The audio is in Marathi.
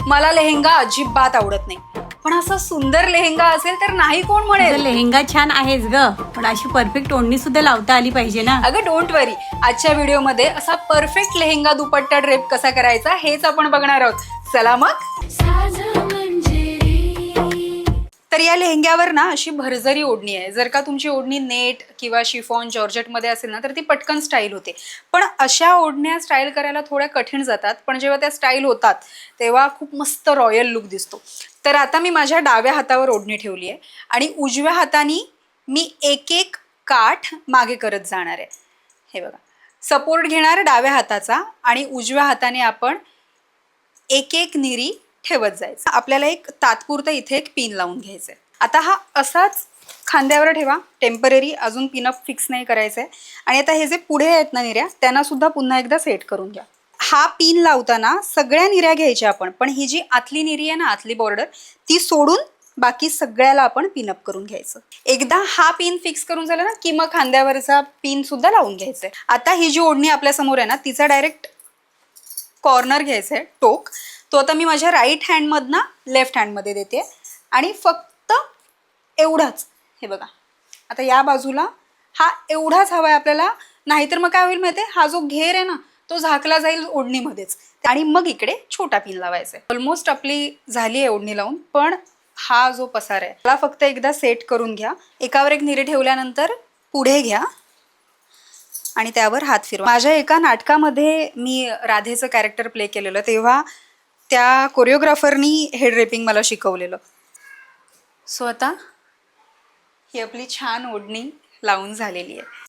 मला लेहेंगा अजिबात आवडत नाही, पण असा सुंदर लेहेंगा असेल तर नाही कोण म्हणेल. लेहेंगा छान आहेच ग, पण अशी परफेक्ट ओढणी सुद्धा लावता आली पाहिजे ना. अगं डोंट वरी, आजच्या व्हिडिओमध्ये असा परफेक्ट लेहेंगा दुपट्टा ड्रेप कसा करायचा हेच आपण बघणार आहोत. चला मग. तर या लेहेंग्यावर ना अशी भरजरी ओढणी आहे. जर का तुमची ओढणी नेट किंवा शिफॉन जॉर्जेटमध्ये असेल ना तर ती पटकन स्टाईल होते, पण अशा ओढण्या स्टाईल करायला थोड्या कठीण जातात, पण जेव्हा त्या स्टाईल होतात तेव्हा खूप मस्त रॉयल लुक दिसतो. तर आता मी माझ्या डाव्या हातावर ओढणी ठेवली आहे आणि उजव्या हाताने मी एक एक काठ मागे करत जाणार आहे. हे बघा, सपोर्ट घेणार डाव्या हाताचा आणि उजव्या हाताने आपण एक एक निरी ठेवत जायचं. आपल्याला एक तात्पुरतं इथे एक पिन लावून घ्यायचंय. आता हा असाच खांद्यावर ठेवा, टेम्पररी, अजून पिनअप फिक्स नाही करायचंय. आणि आता हे जे पुढे आहेत ना निऱ्या, त्यांना सुद्धा पुन्हा एकदा सेट करून घ्या. हा पिन लावताना सगळ्या निऱ्या घ्यायच्या आपण, पण ही जी आतली निरी आहे ना, आतली बॉर्डर, ती सोडून बाकी सगळ्याला आपण पिनअप करून घ्यायचं. एकदा हा पिन फिक्स करून झाला ना की मग खांद्यावरचा पिन सुद्धा लावून घ्यायचंय. आता ही जी ओढणी आपल्या समोर आहे ना, तिचा डायरेक्ट कॉर्नर घ्यायचं आहे, टोक. तो आता मी माझ्या राईट हँडमधनं लेफ्ट हँडमध्ये देते आणि फक्त एवढाच. हे बघा, आता या बाजूला हा एवढाच हवा आहे आपल्याला, नाहीतर मग काय होईल माहिती आहे, हा जो घेर आहे ना तो झाकला जाईल ओढणीमध्येच. आणि मग इकडे छोटा पिन लावायचा आहे. ऑलमोस्ट आपली झाली आहे ओढणी लावून, पण हा जो पसार आहे त्याला फक्त एकदा सेट करून घ्या. एकावर एक निरी ठेवल्यानंतर पुढे घ्या आणि त्यावर हात फिरवा. माझ्या एका नाटकामध्ये मी राधेचं कॅरेक्टर प्ले केलेलं, तेव्हा त्या कोरिओग्राफरनी हेड ड्रेपिंग मला शिकवलेलं. सो आता ही आपली छान ओढणी लावून झालेली आहे.